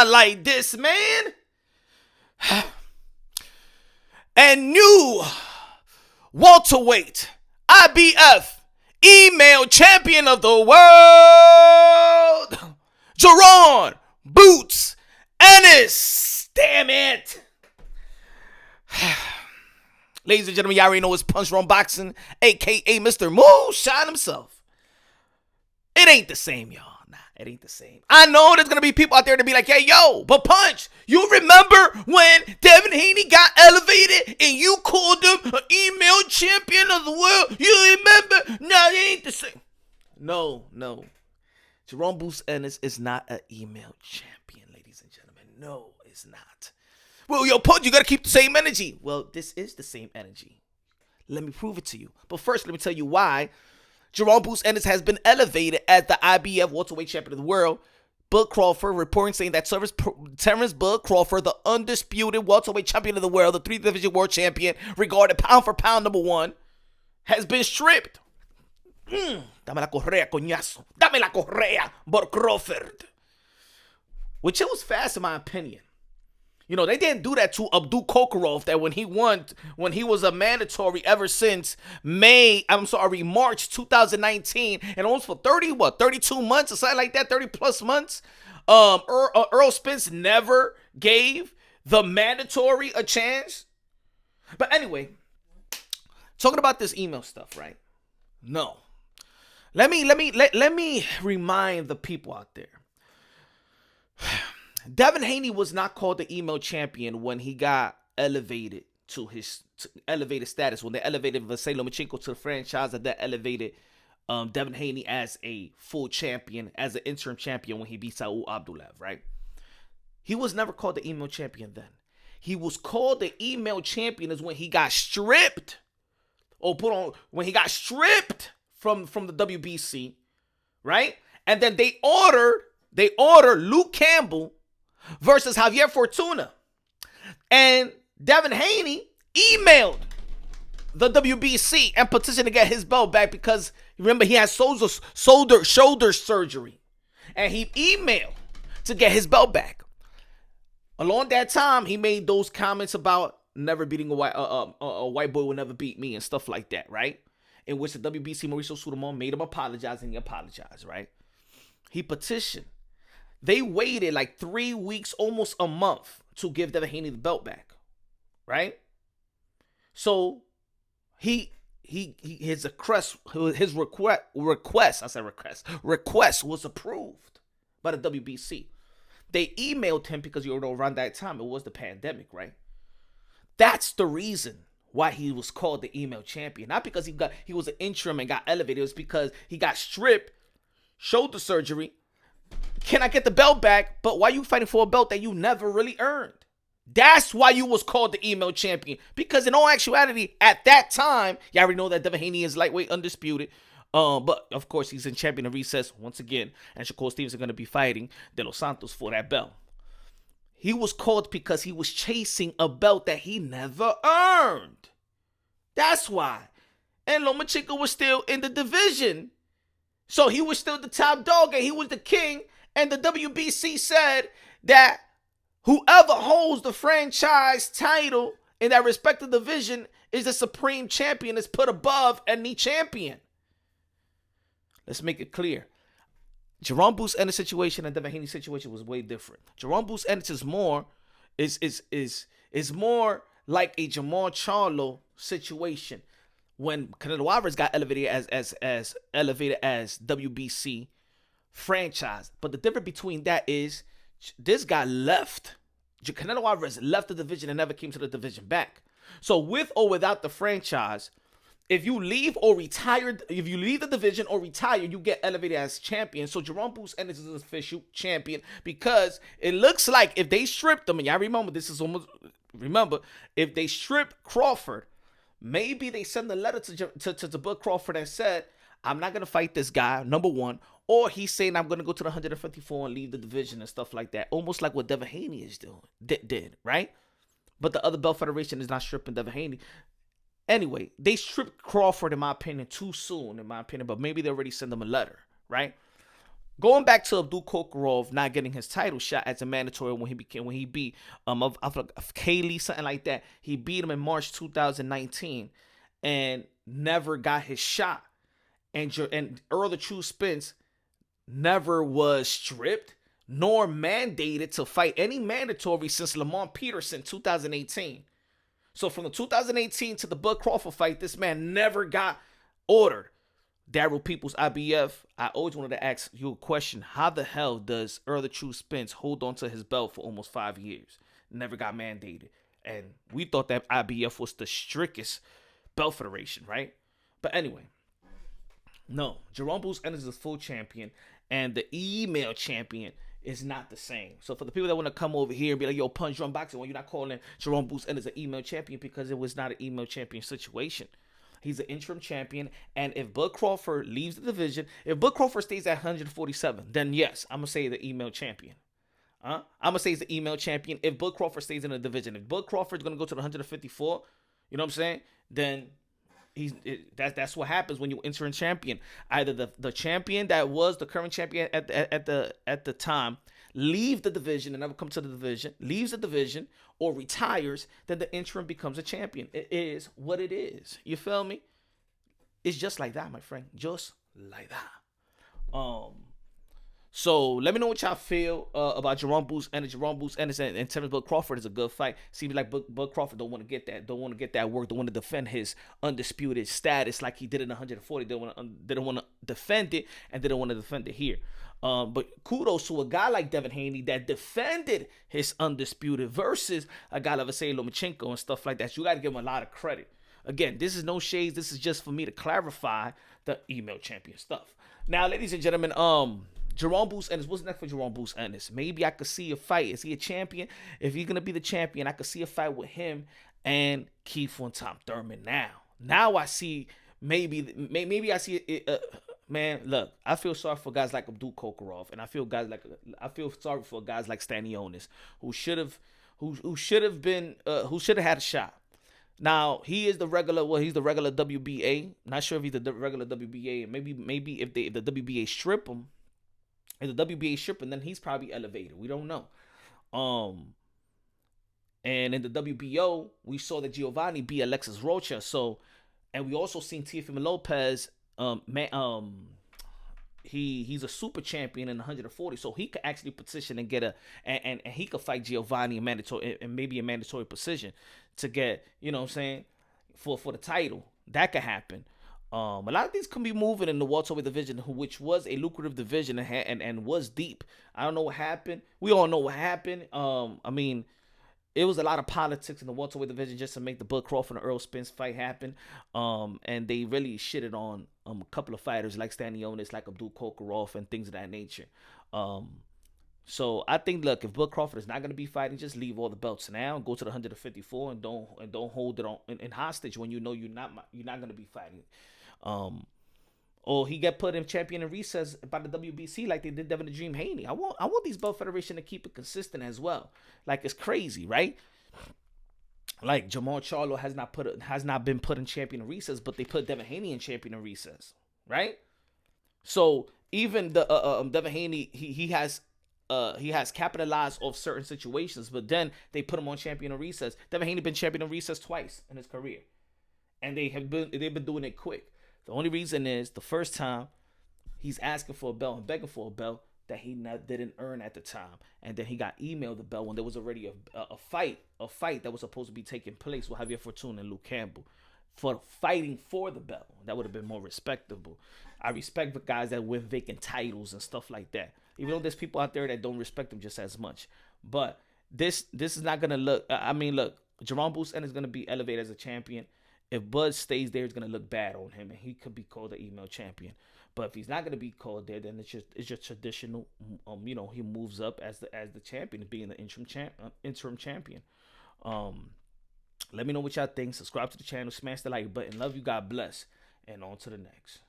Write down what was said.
like this, man. And new welterweight IBF email champion of the world, Jaron Boots Ennis. Damn it. Ladies and gentlemen, y'all already know it's Punch Wrong Boxing, a.k.a. Mr. Moonshine himself. It ain't the same, y'all. Nah, it ain't the same. I know there's going to be people out there to be like, hey, yo, but Punch, you remember when Devin Haney got elevated and you called him an email champion of the world? You remember? No, it ain't the same. No. Jaron Boots Ennis is not an email champion, ladies and gentlemen. No, it's not. Well, yo, Punch, you got to keep the same energy. Well, this is the same energy. Let me prove it to you. But first, let me tell you why Jaron Boots Ennis has been elevated as the IBF welterweight champion of the world. Bud Crawford reporting saying that Terence Bud Crawford, the undisputed welterweight champion of the world, the 3-division world champion, regarded pound for pound number one, has been stripped. Dame la correa, coñazo. Dame la correa, Bud Crawford. Which it was fast in my opinion. You know, they didn't do that to Abdul Kokorov that when he was a mandatory ever since March 2019, and almost for 32 months or something like that, 30 plus months. Errol Spence never gave the mandatory a chance. But anyway, talking about this email stuff, right? No. Let me remind the people out there. Devin Haney was not called the email champion when he got elevated to his elevated status. When they elevated Vasily Lomachenko to the franchise, and that elevated Devin Haney as a full champion, as an interim champion when he beat Saul Abdulaev, right? He was never called the email champion then. He was called the email champion is when he got stripped, when he got stripped from the WBC, right? And then they ordered Luke Campbell versus Javier Fortuna. And Devin Haney emailed the WBC and petitioned to get his belt back because, remember, he had shoulder surgery. And he emailed to get his belt back. Along that time, he made those comments about never beating a white boy will never beat me and stuff like that, right? In which the WBC Mauricio Sudamon made him apologize, and he apologized, right? He petitioned. They waited like 3 weeks, almost a month, to give Devin Haney the belt back, right? So his request was approved by the WBC. They emailed him because around that time it was the pandemic, right? That's the reason why he was called the email champion, not because he was an interim and got elevated. It was because he got stripped, shoulder surgery. Can I get the belt back? But why are you fighting for a belt that you never really earned? That's why you was called the email champion. Because in all actuality, at that time, you already know that Devin Haney is lightweight undisputed. But of course, he's in champion of recess once again. And Shakur Stevens are going to be fighting De Los Santos for that belt. He was called because he was chasing a belt that he never earned. That's why. And Lomachenko was still in the division. So he was still the top dog and he was the king. And the WBC said that whoever holds the franchise title in that respective division is the supreme champion, is put above any champion. Let's make it clear. Jaron Boots Ennis' situation and Devin Haney's situation was way different. Jaron Boots Ennis is more like a Jamal Charlo situation when Canelo Alvarez got elevated as WBC franchise. But the difference between that is this guy left. Canelo Alvarez left the division and never came to the division back. So with or without the franchise, if you leave the division or retire, you get elevated as champion. So Jaron Boots Ennis is an official champion because it looks like if they stripped him, and y'all remember, if they strip Crawford, maybe they send a letter to Bud Crawford and said, I'm not going to fight this guy, number one. Or he's saying, I'm going to go to the 154 and leave the division and stuff like that. Almost like what Devin Haney did, right? But the other belt federation is not stripping Devin Haney. Anyway, they stripped Crawford, in my opinion, too soon, but maybe they already sent him a letter, right? Going back to Abdul Kokorov not getting his title shot as a mandatory when he beat of Kaylee, something like that. He beat him in March 2019 and never got his shot. And Errol Spence never was stripped nor mandated to fight any mandatory since Lamont Peterson 2018. So from the 2018 to the Bud Crawford fight, this man never got ordered. Daryl Peoples, IBF, I always wanted to ask you a question. How the hell does Errol Spence hold on to his belt for almost 5 years? Never got mandated. And we thought that IBF was the strictest belt federation, right? But anyway, no. Jaron Boots Ennis is a full champion, and the email champion is not the same. So for the people that want to come over here and be like, yo, Punch Drum Boxing, well, you're not calling Jaron Boots Ennis an email champion because it was not an email champion situation. He's an interim champion, and if Bud Crawford leaves the division, if Bud Crawford stays at 147, then yes, I'm going to say the email champion. I'm going to say he's the email champion if Bud Crawford stays in the division. If Bud Crawford's going to go to the 154, you know what I'm saying? Then that's what happens when you enter in champion. Either the champion that was the current champion at the time leave the division and never come to the division, leaves the division or retires, then the interim becomes a champion. It is what it is. You feel me? It's just like that, my friend. Just like that. So let me know what y'all feel about Jaron Boots Ennis. Jaron Boots Ennis and Terrence Bud Crawford is a good fight. Seems like Bud Crawford don't want to get that. Don't want to get that work. Don't want to defend his undisputed status like he did in 140. Didn't want to defend it and didn't want to defend it here. But kudos to a guy like Devin Haney that defended his undisputed versus a guy like Vasily Lomachenko and stuff like that. You got to give him a lot of credit. Again, this is no shades. This is just for me to clarify the email champion stuff. Now, ladies and gentlemen, Jaron Boots Ennis. What's next for Jaron Boots Ennis? Maybe I could see a fight. Is he a champion? If he's gonna be the champion, I could see a fight with him and Keith on Tom Thurman. Now I see maybe I see it. Man, look, I feel sorry for guys like Abdul Kokorov, and I feel sorry for guys like Stanionis who should have had a shot. Now he is the regular. Well, he's the regular WBA. Not sure if he's the regular WBA. Maybe if the WBA strip him. If the WBA strip him, then he's probably elevated. We don't know. And in the WBO, we saw that Giovanni beat Alexis Rocha. So, and we also seen Teofimo Lopez. He's a super champion in 140, so he could actually petition and get and he could fight Giovanni in mandatory and maybe a mandatory position to get, you know what I'm saying, for the title. That could happen. A lot of these can be moving in the welterweight division, which was a lucrative division and was deep. I don't know what happened. We all know what happened. I mean, it was a lot of politics in the welterweight division just to make the Bud Crawford and Errol Spence fight happen. And they really shitted on a couple of fighters like Stanionis, like Abdul Kokorov, and things of that nature. So I think, look, if Bud Crawford is not going to be fighting, just leave all the belts now and go to the 154 and don't hold it on in hostage when you know you're not going to be fighting. Or he get put in champion in recess by the WBC like they did Devin the Dream Haney. I want these belt federation to keep it consistent as well. Like, it's crazy, right? Like Jamal Charlo has not been put in champion in recess, but they put Devin Haney in champion in recess, right? So even the Devin Haney, he has capitalized off certain situations, but then they put him on champion in recess. Devin Haney been champion in recess twice in his career, and they've been doing it quick. The only reason is the first time he's asking for a belt and begging for a belt that he didn't earn at the time. And then he got emailed the belt when there was already a fight that was supposed to be taking place with Javier Fortuna and Luke Campbell for fighting for the belt. That would have been more respectable. I respect the guys that win vacant titles and stuff like that. Even though there's people out there that don't respect them just as much. But this is not going to look... I mean, look, Jaron Boots Ennis is going to be elevated as a champion. If Bud stays there, it's gonna look bad on him, and he could be called the email champion. But if he's not gonna be called there, then it's just traditional. He moves up as the champion, being the interim champion. Let me know what y'all think. Subscribe to the channel, smash the like button. Love you. God bless, and on to the next.